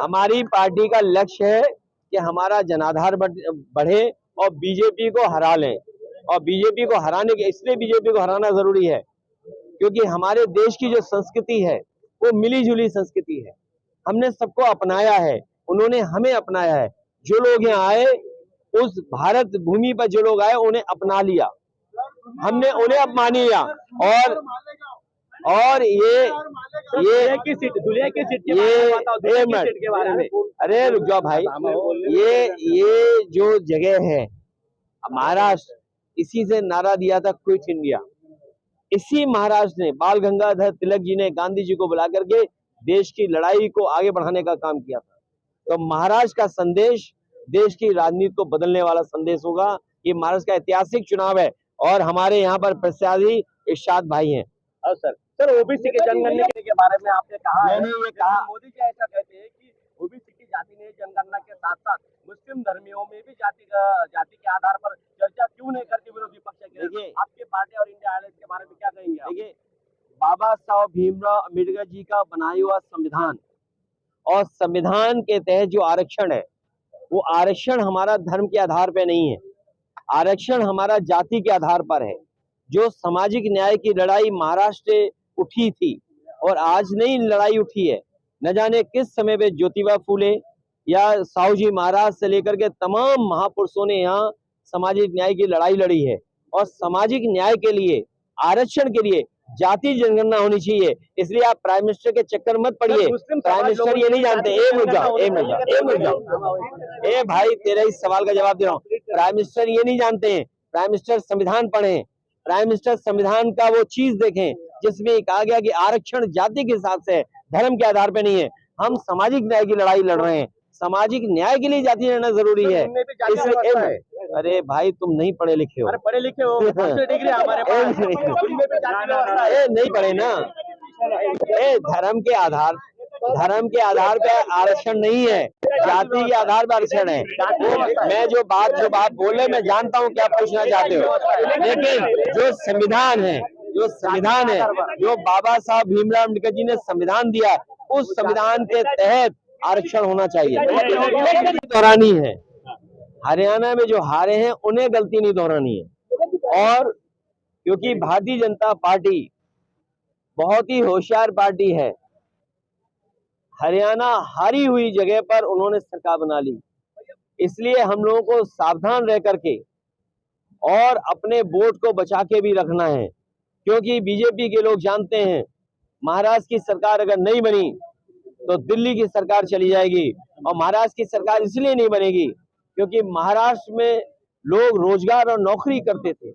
हमारी पार्टी का लक्ष्य है कि हमारा जनाधार बढ़े और बीजेपी को हरा लें। और बीजेपी को हराने के इसलिए बीजेपी को हराना जरूरी है क्योंकि हमारे देश की जो संस्कृति है वो मिली जुली संस्कृति है। हमने सबको अपनाया है, उन्होंने हमें अपनाया है। जो लोग यहाँ आए, उस भारत भूमि पर जो लोग आए उन्हें अपना लिया, हमने उन्हें अपमान लिया। और ये की सीट के बारे में अरे रुक जाओ भाई, ये जो जगह है महाराष्ट्र, इसी से नारा दिया था क्विट इंडिया। इसी महाराष्ट्र ने बाल गंगाधर तिलक जी ने गांधी जी को बुला करके देश की लड़ाई को आगे बढ़ाने का काम किया था। तो महाराष्ट्र का संदेश देश की राजनीति को बदलने वाला संदेश होगा। ये महाराष्ट्र का ऐतिहासिक चुनाव है और हमारे यहाँ पर प्रत्याशी इरशाद भाई हैं। सर ओबीसी के जनगणना के बारे में आपने कहा, मैंने ये कहा, मोदी जी ऐसा कहते हैं कि ओबीसी की जाति ने जनगणना के साथ साथ मुस्लिम धर्मियों में भी जाति के आधार पर चर्चा क्यों नहीं करती विरोधी पक्ष के? आपके पार्टी और इंडिया अलायंस के बारे में क्या कहेंगे? देखिए, बाबा साहब भीमराव अम्बेडकर जी का बनाया हुआ संविधान और संविधान के तहत जो आरक्षण है वो आरक्षण हमारा धर्म के आधार पर नहीं है, आरक्षण हमारा जाति के आधार पर है। जो सामाजिक न्याय की लड़ाई महाराष्ट्र से उठी थी और आज नई लड़ाई उठी है, न जाने किस समय पे ज्योतिबा फूले या साहू जी महाराज से लेकर के तमाम महापुरुषों ने यहाँ सामाजिक न्याय की लड़ाई लड़ी है। और सामाजिक न्याय के लिए, आरक्षण के लिए जाति जनगणना होनी चाहिए। इसलिए आप प्राइम मिनिस्टर के चक्कर मत पड़िए। प्राइम मिनिस्टर ये नहीं जानते। एक मिनट जाओ, ए भाई तेरे इस सवाल का जवाब दे रहा हूँ। प्राइम मिनिस्टर ये नहीं जानते हैं। प्राइम मिनिस्टर संविधान पढ़े, प्राइम मिनिस्टर संविधान का वो चीज देखें जिसमें कहा गया कि आरक्षण जाति के हिसाब से, धर्म के आधार पे नहीं है। हम सामाजिक न्याय की लड़ाई लड़ रहे हैं, सामाजिक न्याय के लिए जाति रहना जरूरी है। इसलिए अरे भाई तुम नहीं पढ़े लिखे हो, पढ़े लिखे हो, डिग्री हमारे पास नहीं पढ़े ना। धर्म के आधार पे आरक्षण नहीं है, जाति के आधार पर आरक्षण है। मैं जो बात बोल रहे मैं जानता हूँ क्या पूछना चाहते हो, लेकिन जो संविधान है, जो बाबा साहब भीमराव अम्बेडकर जी ने संविधान दिया, उस संविधान के तहत आरक्षण होना चाहिए। दोहरानी है, हरियाणा में जो हारे हैं उन्हें गलती नहीं दोहरानी है। और क्योंकि भारतीय जनता पार्टी बहुत ही होशियार पार्टी है, हरियाणा हारी हुई जगह पर उन्होंने सरकार बना ली। इसलिए हम लोगों को सावधान रह करके और अपने वोट को बचा के भी रखना है, क्योंकि बीजेपी के लोग जानते हैं महाराष्ट्र की सरकार अगर नहीं बनी तो दिल्ली की सरकार चली जाएगी। और महाराष्ट्र की सरकार इसलिए नहीं बनेगी क्योंकि महाराष्ट्र में लोग रोजगार और नौकरी करते थे,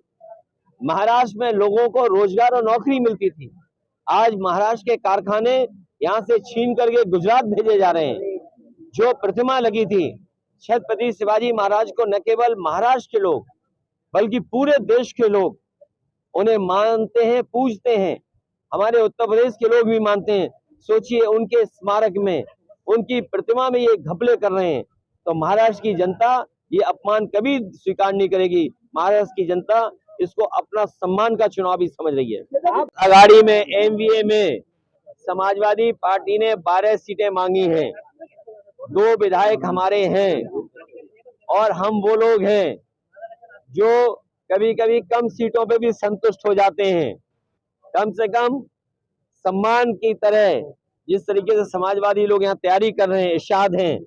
महाराष्ट्र में लोगों को रोजगार और नौकरी मिलती थी। आज महाराष्ट्र के कारखाने यहाँ से छीन करके गुजरात भेजे जा रहे हैं। जो प्रतिमा लगी थी छत्रपति शिवाजी महाराज को न केवल महाराष्ट्र के लोग बल्कि पूरे देश के लोग उन्हें मानते हैं, पूजते हैं। हमारे उत्तर प्रदेश के लोग भी मानते हैं। सोचिए, उनके स्मारक में, उनकी प्रतिमा में ये घपले कर रहे हैं, तो महाराष्ट्र की जनता ये अपमान कभी स्वीकार नहीं करेगी। महाराष्ट्र की जनता इसको अपना सम्मान का चुनाव भी समझ रही है। अगाड़ी में एमवीए में समाजवादी पार्टी ने 12 सीटें मांगी हैं, 2 विधायक हमारे हैं और हम वो लोग हैं जो कभी कभी कम सीटों पे भी संतुष्ट हो जाते हैं। कम से कम सम्मान की तरह जिस तरीके से समाजवादी लोग यहाँ तैयारी कर रहे हैं, इरशाद हैं।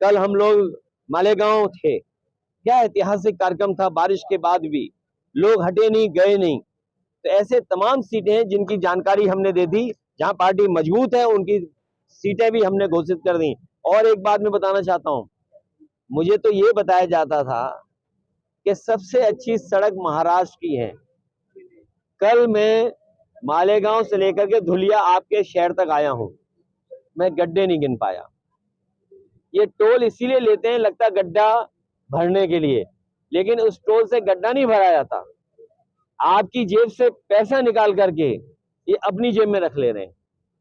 कल हम लोग मालेगांव थे, क्या ऐतिहासिक कार्यक्रम था, बारिश के बाद भी लोग हटे नहीं, गए नहीं। तो ऐसे तमाम सीटें हैं जिनकी जानकारी हमने दे दी, जहां पार्टी मजबूत है उनकी सीटें भी हमने घोषित कर दी। और एक बात मैं बताना चाहता हूं, मुझे तो ये बताया जाता था कि सबसे अच्छी सड़क महाराष्ट्र की है। कल मैं मालेगांव से लेकर के धुलिया आपके शहर तक आया हूं, मैं गड्ढे नहीं गिन पाया। ये टोल इसीलिए लेते हैं, लगता गड्ढा भरने के लिए, लेकिन उस टोल से गड्ढा नहीं भरा जाता। आपकी जेब से पैसा निकाल करके ये अपनी जेब में रख ले रहे हैं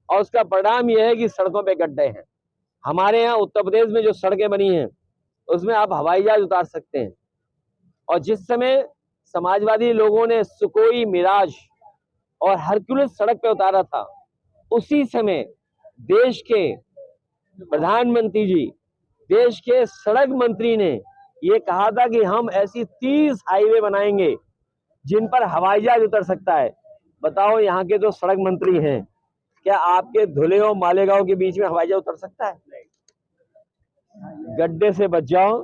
और उसका परिणाम यह है कि सड़कों पे गड्ढे हैं। हमारे यहाँ उत्तर प्रदेश में जो सड़कें बनी हैं उसमें आप हवाई जहाज उतार सकते हैं। और जिस समय समाजवादी लोगों ने सुकोई, मिराज और हरक्यूलिस सड़क पे उतारा था, उसी समय देश के प्रधानमंत्री जी, देश के सड़क मंत्री ने ये कहा था कि हम ऐसी 30 हाईवे बनाएंगे जिन पर हवाई जहाज उतर सकता है। बताओ, यहाँ के तो सड़क मंत्री हैं, क्या आपके धुले और मालेगांव के बीच में हवाई जहाज उतर सकता है? गड्ढे से बच जाओ,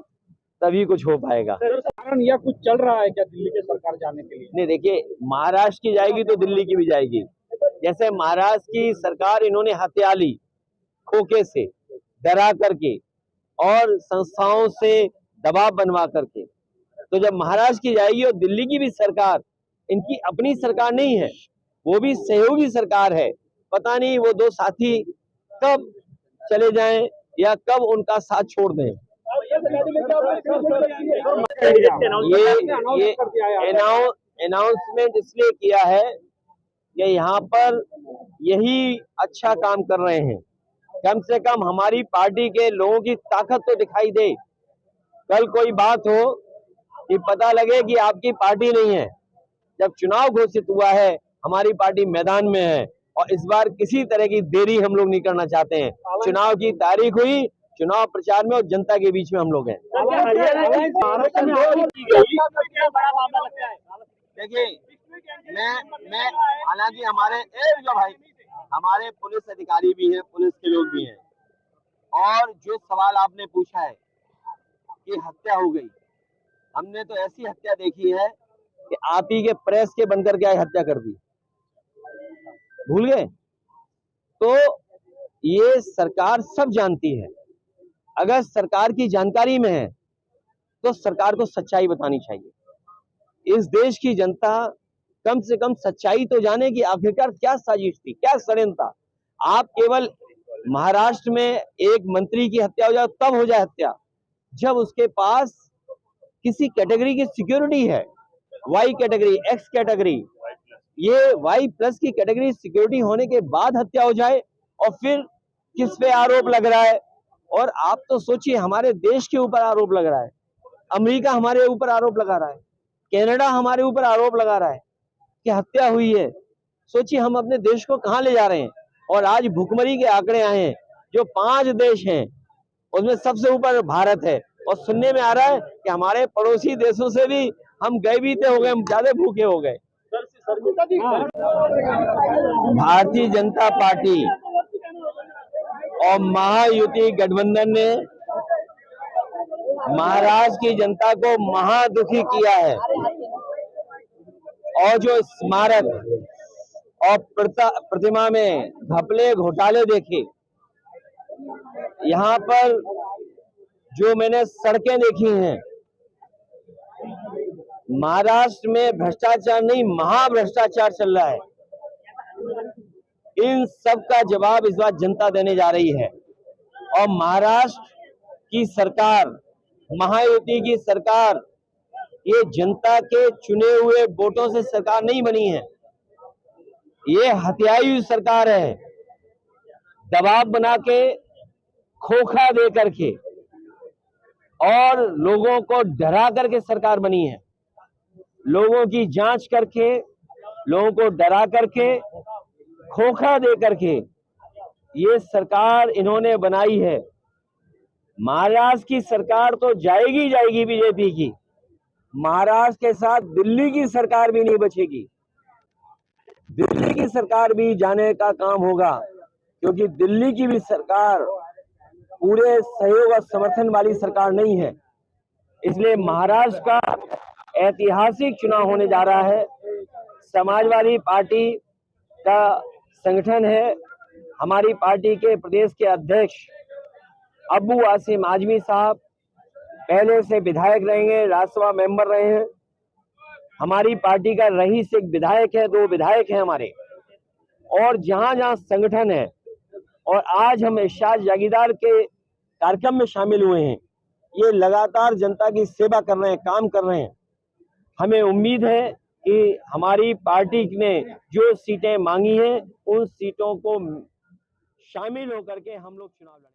तभी कुछ हो पाएगा। कारण या कुछ चल रहा है क्या दिल्ली के सरकार जाने के लिए? नहीं, देखिए, महाराष्ट्र की जाएगी तो दिल्ली की भी जाएगी। जैसे महाराष्ट्र की सरकार इन्होंने हत्या ली, खोखे से डरा करके और संस्थाओं से दबाव बनवा करके, तो जब महाराष्ट्र की जाएगी और दिल्ली की भी सरकार, इनकी अपनी सरकार नहीं है, वो भी सहयोगी सरकार है। पता नहीं वो दो साथी कब चले जाएं या कब उनका साथ छोड़ दें। ये अनाउंसमेंट इसलिए किया है कि यहाँ पर यही अच्छा काम कर रहे हैं। कम से कम हमारी पार्टी के लोगों की ताकत तो दिखाई दे। कल कोई बात हो कि पता लगे कि आपकी पार्टी नहीं है। जब चुनाव घोषित हुआ है, हमारी पार्टी मैदान में है और इस बार किसी तरह की देरी हम लोग नहीं करना चाहते हैं। चुनाव की तारीख हुई, चुनाव प्रचार में और जनता के बीच में हम लोग हैं। देखिए, मैं हालांकि हमारे पुलिस अधिकारी भी हैं, पुलिस के लोग भी हैं, और जो सवाल आपने पूछा है कि हत्या हो गई, हमने तो ऐसी हत्या देखी है कि आप ही के प्रेस के बनकर के हत्या कर दी। भूल गए? तो ये सरकार सब जानती है। अगर सरकार की जानकारी में है तो सरकार को सच्चाई बतानी चाहिए। इस देश की जनता कम से कम सच्चाई तो जाने कि आखिरकार क्या साजिश थी, क्या षड्यंत्र था। आप केवल महाराष्ट्र में एक मंत्री की हत्या हो जाए तब हो जाए हत्या, जब उसके पास किसी कैटेगरी की सिक्योरिटी है, वाई कैटेगरी, एक्स कैटेगरी, ये वाई प्लस की कैटेगरी सिक्योरिटी होने के बाद हत्या हो जाए, और फिर किस पे आरोप लग रहा है। और आप तो सोचिए, हमारे देश के ऊपर आरोप लग रहा है, अमेरिका हमारे ऊपर आरोप लगा रहा है, कनाडा हमारे ऊपर आरोप लगा रहा है कि हत्या हुई है। सोचिए हम अपने देश को कहां ले जा रहे हैं। और आज भुखमरी के आंकड़े आए हैं, जो 5 देश हैं उसमें सबसे ऊपर भारत है, और सुनने में आ रहा है कि हमारे पड़ोसी देशों से भी हम गए बीते हो गए, हम ज्यादा भूखे हो गए। भारतीय जनता पार्टी और महायुति गठबंधन ने महाराष्ट्र की जनता को महादुखी किया है, और जो स्मारक और प्रतिमा में घपले घोटाले देखे, यहाँ पर जो मैंने सड़कें देखी हैं, महाराष्ट्र में भ्रष्टाचार नहीं, महाभ्रष्टाचार चल रहा है। इन सब का जवाब इस बार जनता देने जा रही है। और महाराष्ट्र की सरकार, महायुति की सरकार, ये जनता के चुने हुए वोटों से सरकार नहीं बनी है, ये हत्याई हुई सरकार है। दबाव बना के, खोखा दे करके और लोगों को डरा करके सरकार बनी है। लोगों की जांच करके, लोगों को डरा करके, खोखा दे करके ये सरकार इन्होंने बनाई है। महाराष्ट्र की सरकार तो जाएगी जाएगी बीजेपी की, महाराष्ट्र के साथ दिल्ली की सरकार भी नहीं बचेगी। दिल्ली की सरकार भी जाने का काम होगा, क्योंकि दिल्ली की भी सरकार पूरे सहयोग और समर्थन वाली सरकार नहीं है। इसलिए महाराष्ट्र का ऐतिहासिक चुनाव होने जा रहा है। समाजवादी पार्टी का संगठन है, हमारी पार्टी के प्रदेश के अध्यक्ष अबू आसिम आजमी साहब पहले से विधायक रहेंगे, राज्यसभा मेंबर रहे हैं। हमारी पार्टी का रईस एक विधायक है, 2 विधायक हैं हमारे, और जहां जहां संगठन है, और आज हम इरशाद जागीरदार के कार्यक्रम में शामिल हुए हैं। ये लगातार जनता की सेवा कर रहे हैं, काम कर रहे हैं। हमें उम्मीद है कि हमारी पार्टी ने जो सीटें मांगी हैं, उन सीटों को शामिल होकर के हम लोग चुनाव लड़ेंगे।